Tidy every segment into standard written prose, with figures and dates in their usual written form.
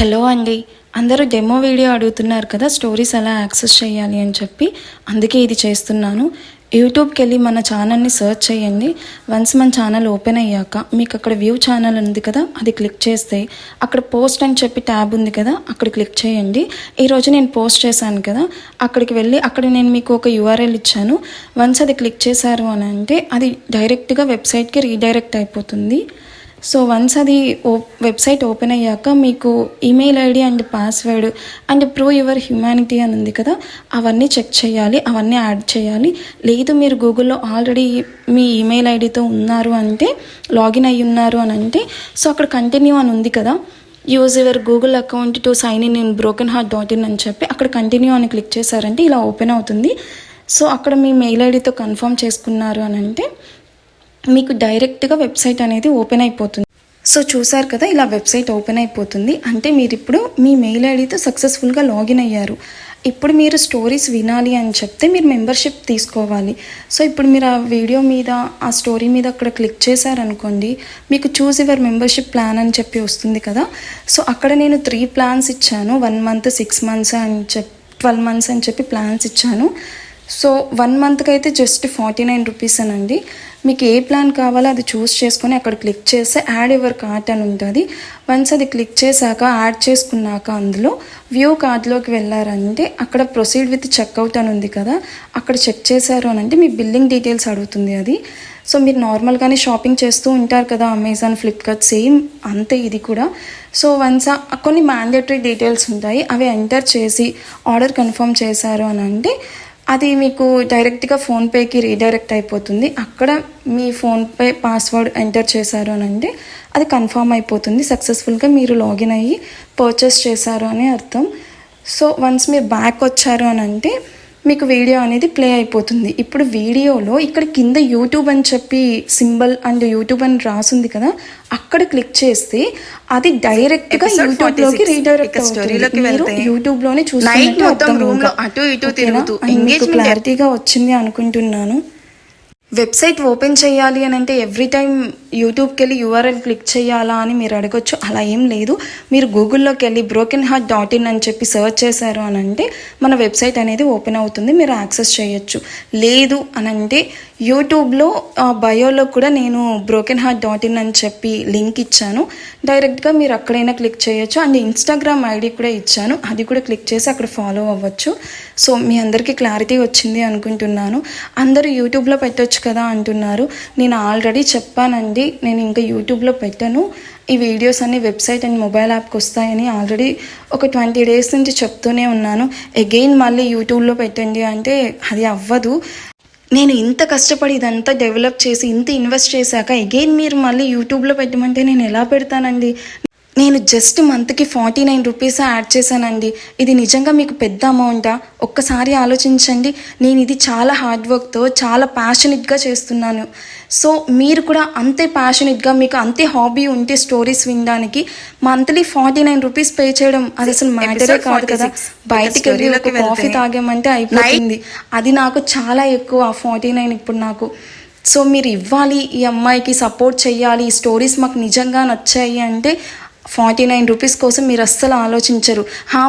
Hello అండి, అందరూ demo video అడుగుతున్నారు కదా, స్టోరీస్ ఎలా యాక్సెస్ చేయాలి అని చెప్పి. అందుకే ఇది చేస్తున్నాను. యూట్యూబ్కి వెళ్ళి మన ఛానల్ని సెర్చ్ చేయండి. వన్స్ మన ఛానల్ ఓపెన్ అయ్యాక మీకు అక్కడ వ్యూ ఛానల్ ఉంది కదా, అది క్లిక్ చేస్తే అక్కడ పోస్ట్ అని చెప్పి ట్యాబ్ ఉంది కదా, అక్కడ క్లిక్ చేయండి. ఈరోజు నేను పోస్ట్ చేశాను కదా, అక్కడికి వెళ్ళి అక్కడ నేను మీకు ఒక యూఆర్ఎల్ ఇచ్చాను. వన్స్ అది క్లిక్ చేశారు అని అంటే అది డైరెక్ట్గా వెబ్సైట్కి రీడైరెక్ట్ అయిపోతుంది. సో వన్స్ అది వెబ్సైట్ ఓపెన్ అయ్యాక మీకు email ID and password and prove your humanity అని ఉంది కదా, అవన్నీ చెక్ చేయాలి, అవన్నీ యాడ్ చేయాలి. లేదు మీరు గూగుల్లో ఆల్రెడీ మీ ఈమెయిల్ ఐడితో ఉన్నారు అంటే, లాగిన్ అయ్యి ఉన్నారు అని అంటే, సో అక్కడ కంటిన్యూ అని ఉంది కదా, use your Google account to sign in brokenheart.in అని చెప్పి అక్కడ కంటిన్యూ అని క్లిక్ చేశారంటే ఇలా ఓపెన్ అవుతుంది. సో అక్కడ మీ మెయిల్ ఐడితో కన్ఫర్మ్ చేసుకున్నారు అని అంటే మీకు డైరెక్ట్గా వెబ్సైట్ అనేది ఓపెన్ అయిపోతుంది. సో చూసారు కదా, ఇలా వెబ్సైట్ ఓపెన్ అయిపోతుంది. అంటే మీరు ఇప్పుడు మీ మెయిల్ ఐడితో సక్సెస్ఫుల్గా లాగిన్ అయ్యారు. ఇప్పుడు మీరు స్టోరీస్ వినాలి అని చెప్తే మీరు మెంబర్షిప్ తీసుకోవాలి. సో ఇప్పుడు మీరు ఆ వీడియో మీద, ఆ స్టోరీ మీద అక్కడ క్లిక్ చేశారనుకోండి, మీకు చూస్ యువర్ మెంబర్షిప్ ప్లాన్ అని చెప్పి వస్తుంది కదా. సో అక్కడ నేను 3 ప్లాన్స్ ఇచ్చాను. 1 month, 6 months అని చెప్పి 12 months అని చెప్పి ప్లాన్స్ ఇచ్చాను. సో 1 monthకి అయితే జస్ట్ 49 రూపీస్ అనండి. మీకు ఏ ప్లాన్ కావాలో అది చూస్ చేసుకొని అక్కడ క్లిక్ చేస్తే యాడ్ యువర్ కార్ట్ అని ఉంటుంది. వన్స్ అది క్లిక్ చేశాక యాడ్ చేసుకున్నాక అందులో వ్యూ కార్ట్లోకి వెళ్ళారంటే అక్కడ ప్రొసీడ్ విత్ చెక్అవుట్ అని ఉంది కదా, అక్కడ చెక్ చేశారు అని అంటే మీ బిల్లింగ్ డీటెయిల్స్ అడుగుతుంది అది. సో మీరు నార్మల్గానే షాపింగ్ చేస్తూ ఉంటారు కదా, అమెజాన్, ఫ్లిప్కార్ట్, సేమ్ అంతే ఇది కూడా. సో వన్స్ కొన్ని మ్యాండేటరీ డీటెయిల్స్ ఉంటాయి, అవి ఎంటర్ చేసి ఆర్డర్ కన్ఫర్మ్ చేశారు అని అంటే అది మీకు డైరెక్ట్గా ఫోన్పేకి రీడైరెక్ట్ అయిపోతుంది. అక్కడ మీ ఫోన్పే పాస్వర్డ్ ఎంటర్ చేశారు అని అంటే అది కన్ఫర్మ్ అయిపోతుంది, సక్సెస్ఫుల్గా మీరు లాగిన్ అయ్యి పర్చేస్ చేశారు అని అర్థం. సో వన్స్ మీరు బ్యాక్ వచ్చారు అని అంటే మీకు వీడియో అనేది ప్లే అయిపోతుంది. ఇప్పుడు వీడియోలో ఇక్కడ కింద యూట్యూబ్ అని చెప్పి సింబల్ అండ్ యూట్యూబ్ అని రాసుంది కదా, అక్కడ క్లిక్ చేస్తే అది డైరెక్ట్గా యూట్యూబ్లోకి రీడైరెక్ట్ అవుతుంది. మీరు యూట్యూబ్లోనే చూస్తున్నట్టు మీకు క్లారిటీగా వచ్చింది అనుకుంటున్నాను. వెబ్సైట్ ఓపెన్ చేయాలి అని అంటే ఎవ్రీ టైం యూట్యూబ్కి వెళ్ళి యూఆర్ఎల్ క్లిక్ చేయాలా అని మీరు అడగొచ్చు. అలా ఏం లేదు. మీరు గూగుల్లోకి వెళ్ళి brokenheart.in అని చెప్పి సెర్చ్ చేశారు అని అంటే మన వెబ్సైట్ అనేది ఓపెన్ అవుతుంది, మీరు యాక్సెస్ చేయొచ్చు. లేదు అని అంటే యూట్యూబ్లో బయోలో కూడా నేను brokenheart.in అని చెప్పి లింక్ ఇచ్చాను, డైరెక్ట్గా మీరు అక్కడైనా క్లిక్ చేయొచ్చు. అండ్ ఇన్స్టాగ్రామ్ ఐడి కూడా ఇచ్చాను, అది కూడా క్లిక్ చేసి అక్కడ ఫాలో అవ్వచ్చు. సో మీ అందరికీ క్లారిటీ వచ్చింది అనుకుంటున్నాను. అందరూ యూట్యూబ్లో పెట్టొచ్చు కదా అంటున్నారు. నేను ఆల్రెడీ చెప్పానండి, నేను ఇంకా యూట్యూబ్లో పెట్టను, ఈ వీడియోస్ అన్ని వెబ్సైట్ అండ్ మొబైల్ యాప్కి వస్తాయని ఆల్రెడీ ఒక 20 days నుంచి చెప్తూనే ఉన్నాను. అగైన్ మళ్ళీ యూట్యూబ్లో పెట్టండి అంటే అది అవ్వదు. నేను ఇంత కష్టపడి ఇదంతా డెవలప్ చేసి ఇంత ఇన్వెస్ట్ చేశాక అగైన్ మీరు మళ్ళీ యూట్యూబ్లో పెట్టమంటే నేను ఎలా పెడతానండి? నేను జస్ట్ మంత్కి 49 రూపీస్ యాడ్ చేశానండి. ఇది నిజంగా మీకు పెద్ద అమౌంటా? ఒక్కసారి ఆలోచించండి. నేను ఇది చాలా హార్డ్ వర్క్తో చాలా ప్యాషనెట్గా చేస్తున్నాను. సో మీరు కూడా అంతే ప్యాషనెట్గా, మీకు అంతే హాబీ ఉంటే స్టోరీస్ వినడానికి మంత్లీ 49 రూపీస్ పే చేయడం అది అసలు మ్యాటరే కాదు కదా. బయటికి వెళ్ళి ఒక కాఫీ తాగామంటే అయిపోతుంది, అది నాకు చాలా ఎక్కువ 49 ఇప్పుడు నాకు. సో మీరు ఇవ్వాలి, ఈ అమ్మాయికి సపోర్ట్ చేయాలి, ఈ స్టోరీస్ మాకు నిజంగా నచ్చాయి అంటే 49 రూపీస్ కోసం మీరు అస్సలు ఆలోచించరు.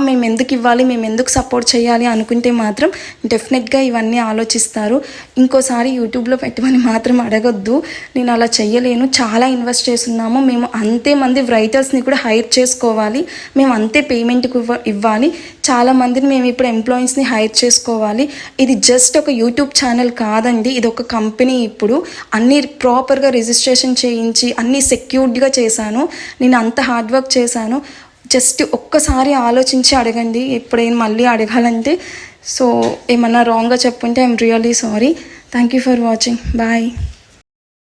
మేము ఎందుకు ఇవ్వాలి, మేము ఎందుకు సపోర్ట్ చేయాలి అనుకుంటే మాత్రం డెఫినెట్గా ఇవన్నీ ఆలోచిస్తారు. ఇంకోసారి యూట్యూబ్లో పెట్టమని మాత్రం అడగొద్దు, నేను అలా చెయ్యలేను. చాలా ఇన్వెస్ట్ చేస్తున్నాము, మేము అంతే మంది రైటర్స్ని కూడా హైర్ చేసుకోవాలి, మేము అంతే పేమెంట్కి ఇవ్వాలి, చాలా మందిని మేము ఇప్పుడు ఎంప్లాయీస్ని హైర్ చేసుకోవాలి. ఇది జస్ట్ ఒక యూట్యూబ్ ఛానల్ కాదండి, ఇది ఒక కంపెనీ. ఇప్పుడు అన్నీ ప్రాపర్గా రిజిస్ట్రేషన్ చేయించి అన్నీ సెక్యూర్డ్గా చేశాను, నేను అంత హార్డ్ వర్క్ చేశాను. జస్ట్ ఒక్కసారి ఆలోచించి అడగండి ఎప్పుడైనా మళ్ళీ అడగాలంటే. సో ఏమన్నా రాంగ్గా చెప్పుంటే I'm really sorry. Thank you for watching. Bye.